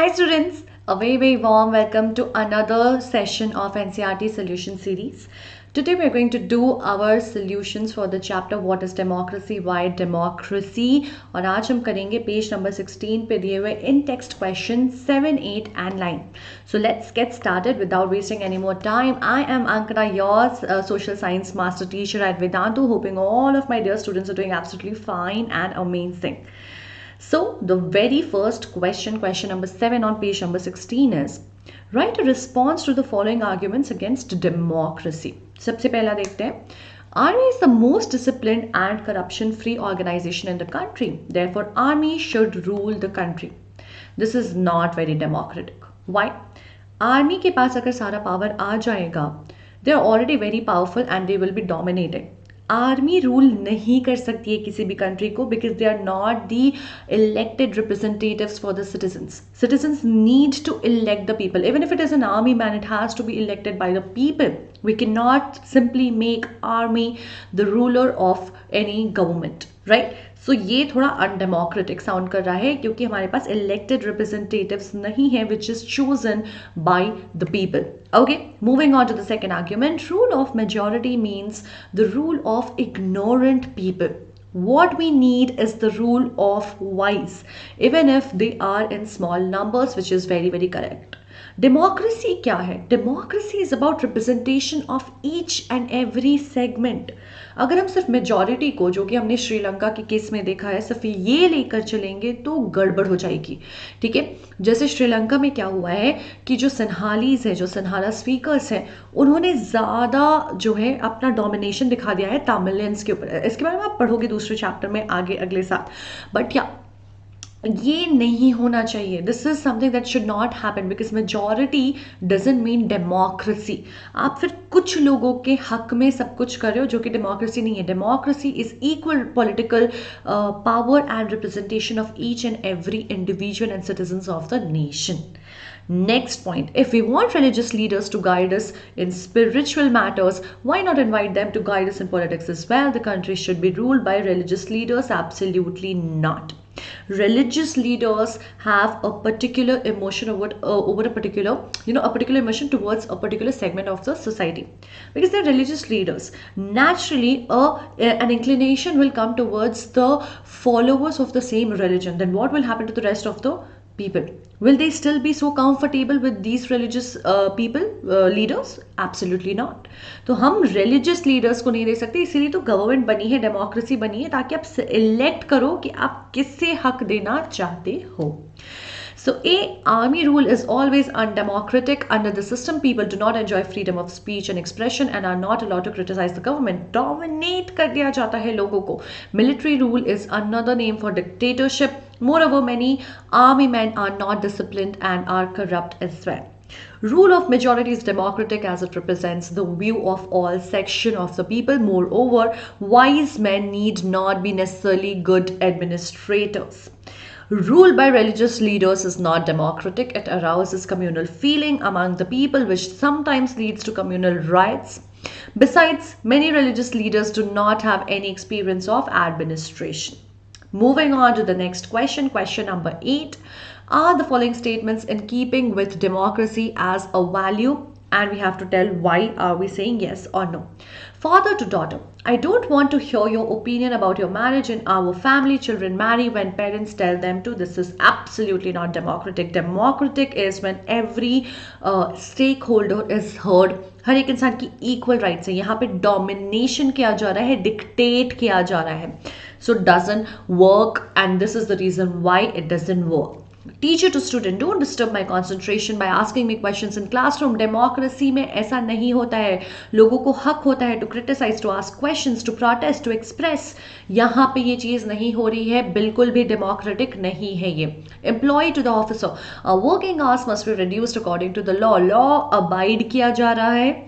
Hi students, a very warm welcome to another session of NCERT solution series. Today we are going to do our solutions for the chapter What is Democracy, Why Democracy और आज हम करेंगे page number 16 पे दिए हुए in text question 7, 8 and 9. So let's get started without wasting any more time. I am Ankita, your social science master teacher at Vedantu, hoping all of my dear students are doing absolutely fine and amazing. So the very first question, question number 7 on page number 16 is, write a response to the following arguments against democracy. सबसे पहला देखते हैं. Army is the most disciplined and corruption-free organization in the country. Therefore, army should rule the country. This is not very democratic. Why? Army के पास अगर सारा power आ जाएगा, they are already very powerful and they will be dominating. Army rule नहीं कर सकती है किसी भी कंट्री को because they are not the elected representatives for the citizens. Citizens need to elect the people. Even if it is an army man, it has to be elected by the people. We cannot simply make army the ruler of any government, right? So ये थोड़ा undemocratic sound कर रहा है क्योंकि हमारे पास elected representatives नहीं है which is chosen by the people. Okay, moving on to the second argument. Rule of majority means the rule of ignorant people. What we need is the rule of wise, even if they are in small numbers, which is very correct. Democracy क्या है? Democracy is about representation of each and every segment. अगर हम सिर्फ majority को, जो कि हमने श्रीलंका के केस में देखा है, सिर्फ ये लेकर चलेंगे तो गड़बड़ हो जाएगी. ठीक है, जैसे श्रीलंका में क्या हुआ है कि जो सिन्हालीज है, जो सिन्हाला स्पीकर्स हैं, उन्होंने ज़्यादा जो है अपना डोमिनेशन दिखा दिया है तमिलियंस के ऊपर. इसके बारे में आप पढ़ोगे दूसरे चैप्टर में आगे अगले साल. बट या ये नहीं होना चाहिए. This is something that should not happen because majority doesn't mean democracy. आप फिर कुछ लोगों के हक में सब कुछ कर रहे हो, जो कि डेमोक्रेसी नहीं है. Democracy is equal political power and representation of each and every individual and citizens of the nation. Next point, if we want religious leaders to guide us in spiritual matters, why not invite them to guide us in politics as well? The country should be ruled by religious leaders? Absolutely not. Religious leaders have a particular emotion over a particular, a particular emotion towards a particular segment of the society. Because they're religious leaders, naturally an inclination will come towards the followers of the same religion. Then what will happen to the rest of the people? Will they still be so comfortable with these religious people, leaders? Absolutely not. तो हम religious leaders को नहीं दे सकते. इसीलिए तो government बनी है, democracy बनी है, ताकि आप इलेक्ट करो कि आप किससे हक देना चाहते हो. So A, army rule is always undemocratic. Under the system, people do not enjoy freedom of speech and expression and are not allowed to criticize the government. Dominate कर दिया जाता है लोगों को. Military rule is another name for dictatorship. Moreover, many army men are not disciplined and are corrupt as well. Rule of majority is democratic as it represents the view of all section of the people. Moreover, wise men need not be necessarily good administrators. Rule by religious leaders is not democratic. It arouses communal feeling among the people, which sometimes leads to communal riots. Besides, many religious leaders do not have any experience of administration. Moving on to the next question, question number 8. Are the following statements in keeping with democracy as a value? And we have to tell why are we saying yes or no. Father to daughter, I don't want to hear your opinion about your marriage in our family. Children marry when parents tell them to. This is absolutely not democratic. Democratic is when every stakeholder is heard. हर एक इंसान की equal rights है. यहाँ पे domination किया जा रहा है, डिक्टेट किया जा रहा है. So it doesn't work, and this is the reason why it doesn't work. Teacher to student, don't disturb my concentration by asking me questions in classroom. Democracy में ऐसा नहीं होता है. लोगों को हक होता है to criticize, to ask questions, to protest, to express. यहाँ पे ये चीज़ नहीं हो रही है, बिल्कुल भी democratic नहीं है ये. Employee to the officer, working hours must be reduced according to the law. Law abide किया जा रहा है,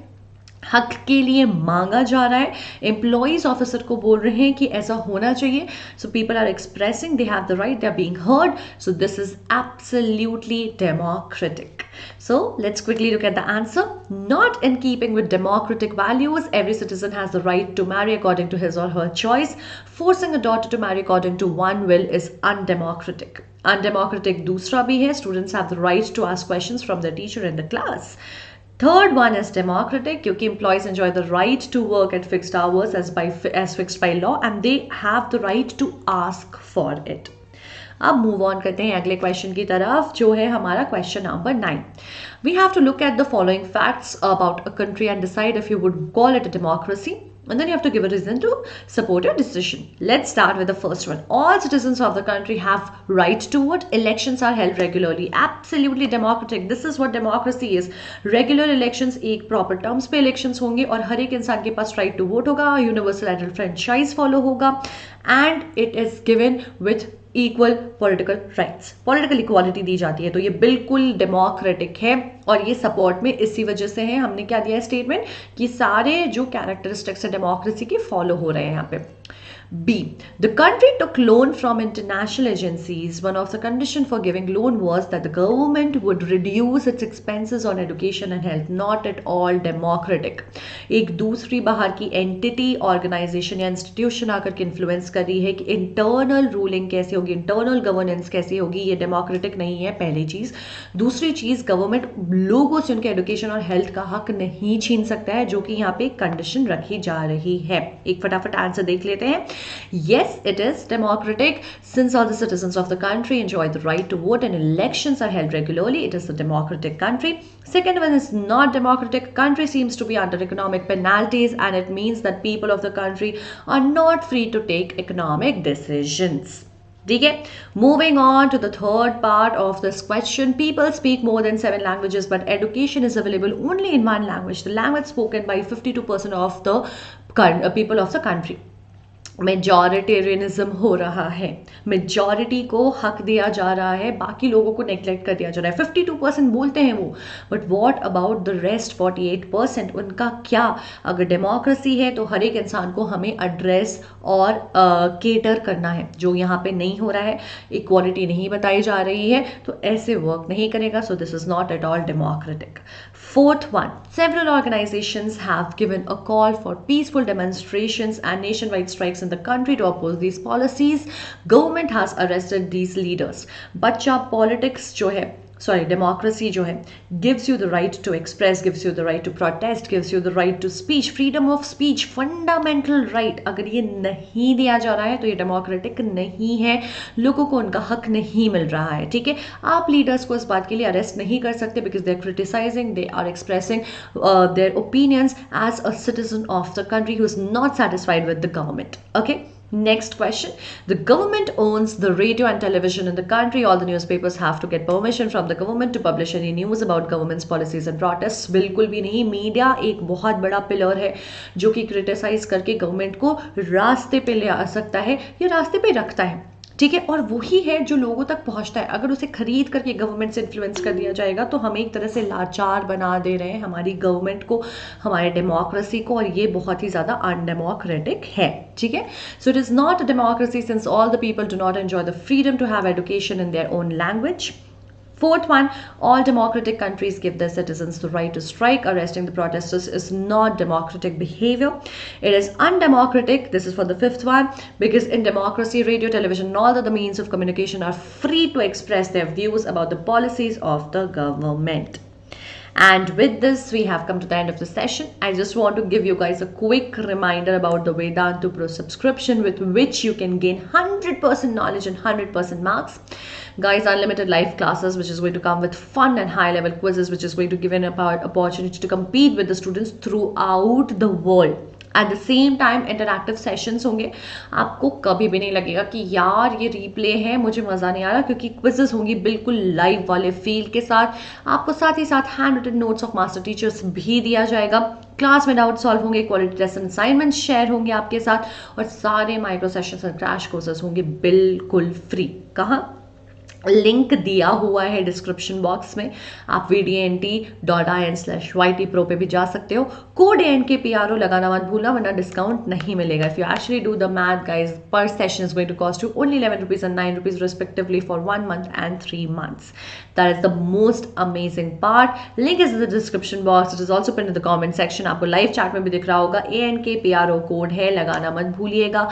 हक के लिए मांगा जा रहा है. एम्प्लॉइज ऑफिसर को बोल रहे हैं कि ऐसा होना चाहिए. So people are expressing, they have the right, they are being heard. So this is absolutely democratic. So let's quickly look at the answer. Not in keeping with democratic values. Every citizen has the right to marry according to his or her choice. Forcing a daughter to marry according to one will is undemocratic. Undemocratic दूसरा भी है, students have the right to ask questions from the teacher in the class. Third one is democratic क्योंकि employees enjoy the right to work at fixed hours as fixed by law and they have the right to ask for it. अब move on करते हैं अगले question की तरफ जो है हमारा question number 9. We have to look at the following facts about a country and decide if you would call it a democracy. And then you have to give a reason to support your decision. Let's start with the first one. All citizens of the country have right to vote. Elections are held regularly. Absolutely democratic. This is what democracy is. Regular elections, एक proper terms पे elections होंगे और हर एक इंसान के पास right to vote होगा. Universal adult franchise follow होगा. And it is given with equal political rights. Political equality दी जाती है तो ये बिल्कुल डेमोक्रेटिक है और ये सपोर्ट में इसी वजह से है. हमने क्या दिया है स्टेटमेंट कि सारे जो कैरेक्टरिस्टिक्स है डेमोक्रेसी के फॉलो हो रहे हैं यहाँ पे. B. The country took loan from international agencies. One of the conditions for giving loan was that the government would reduce its expenses on education and health. Not at all democratic. एक दूसरी बाहर की entity, organisation या institution आकर के influence कर रही है कि इंटरनल रूलिंग कैसे होगी, इंटरनल गवर्नेंस कैसे होगी. ये डेमोक्रेटिक नहीं है, पहली चीज. दूसरी चीज, गवर्नमेंट लोगों से उनके एजुकेशन और हेल्थ का हक नहीं छीन सकता है, जो कि यहाँ पे कंडीशन रखी जा रही है. एक फटाफट आंसर देख लेते हैं. Yes, it is democratic. Since all the citizens of the country enjoy the right to vote and elections are held regularly, it is a democratic country. Second one is not democratic. Country seems to be under economic penalties and it means that people of the country are not free to take economic decisions. ठीक है. Moving on to the third part of this question. People speak more than 7 languages but education is available only in one language. The language spoken by 52% of the people of the country. Majoritarianism हो रहा है. Majority को हक दिया जा रहा है, बाकी लोगों को नेग्लेक्ट कर दिया जा रहा है. 52% बोलते हैं वो, but what about the rest 48%, उनका क्या? अगर डेमोक्रेसी है तो हर एक इंसान को हमें एड्रेस और केटर करना है, जो यहाँ पे नहीं हो रहा है. इक्वालिटी नहीं बताई जा रही है तो ऐसे वर्क नहीं करेगा. सो this is not at all democratic. Fourth one, several organizations have given a call for peaceful demonstrations and nationwide strikes in the country to oppose these policies. Government has arrested these leaders. बच्चा politics जो है, sorry, democracy जो है, gives you the right to express, gives you the right to protest, gives you the right to speech, freedom of speech, fundamental right. अगर ये नहीं दिया जा रहा है तो ये डेमोक्रेटिक नहीं है, लोगों को उनका हक नहीं मिल रहा है. ठीक है. आप लीडर्स को इस बात के लिए अरेस्ट नहीं कर सकते because they are criticising, they are expressing their opinions as a citizen of the country who is not satisfied with the government. Okay. Next question. The government owns the radio and television in the country. All the newspapers have to get permission from the government to publish any news about government's policies and protests. बिल्कुल भी नहीं. Media एक बहुत बड़ा pillar है जो कि criticise करके गवर्नमेंट को रास्ते पे ले आ सकता है या रास्ते पे रखता है. ठीक है. और वही है जो लोगों तक पहुंचता है. अगर उसे खरीद करके गवर्नमेंट से इन्फ्लुएंस कर दिया जाएगा तो हम एक तरह से लाचार बना दे रहे हैं हमारी गवर्नमेंट को, हमारे डेमोक्रेसी को, और ये बहुत ही ज़्यादा अनडेमोक्रेटिक है. ठीक है. So it is not a democracy since all the people do not enjoy the freedom to have education in their own language. Fourth one, all democratic countries give their citizens the right to strike. Arresting the protesters is not democratic behavior. It is undemocratic. This is for the fifth one, because in democracy, radio, television, and all other means of communication are free to express their views about the policies of the government. And with this, we have come to the end of the session. I just want to give you guys a quick reminder about the Vedantu Pro subscription with which you can gain 100% knowledge and 100% marks. Guys, unlimited live classes which is going to come with fun and high level quizzes which is going to give an opportunity to compete with the students throughout the world. At the same time interactive sessions होंगे. आपको कभी भी नहीं लगेगा कि यार ये replay है, मुझे मज़ा नहीं आ रहा, क्योंकि क्विजेस होंगी बिल्कुल लाइव वाले फील के साथ. आपको साथ ही साथ hand written notes of master teachers भी दिया जाएगा. क्लास में डाउट सॉल्व होंगे, quality test and assignment share होंगे आपके साथ, और सारे माइक्रो सेशंस और क्रैश कोर्सेज होंगे बिल्कुल फ्री. कहाँ? लिंक दिया हुआ है डिस्क्रिप्शन बॉक्स में. आप vdnt.in/YT Pro पे भी जा सकते हो. कोड ANKPRO लगाना मत भूलना वरना डिस्काउंट नहीं मिलेगा. If you actually do the math guys, per session is going to cost you only 11 rupees and 9 rupees respectively for 1 month and 3 months. That is the most amazing part. Link is in the description box. It is also pinned in the comment section. आपको live chat में भी दिख रहा होगा. ANKPRO code है, लगाना मत भूलिएगा.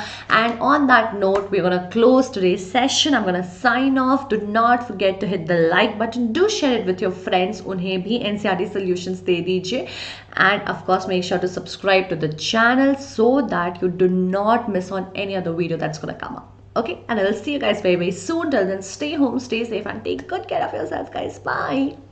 And on that note, we're gonna close today's session. I'm gonna sign off. Do not forget to hit the like button. Do share it with your friends. उन्हें भी NCERT solutions दे दीजिए. And of course, make sure to subscribe to the channel so that you do not miss on any other video that's gonna come up. Okay, and I will see you guys very, very soon. Till then, stay home, stay safe, and take good care of yourselves, guys. Bye.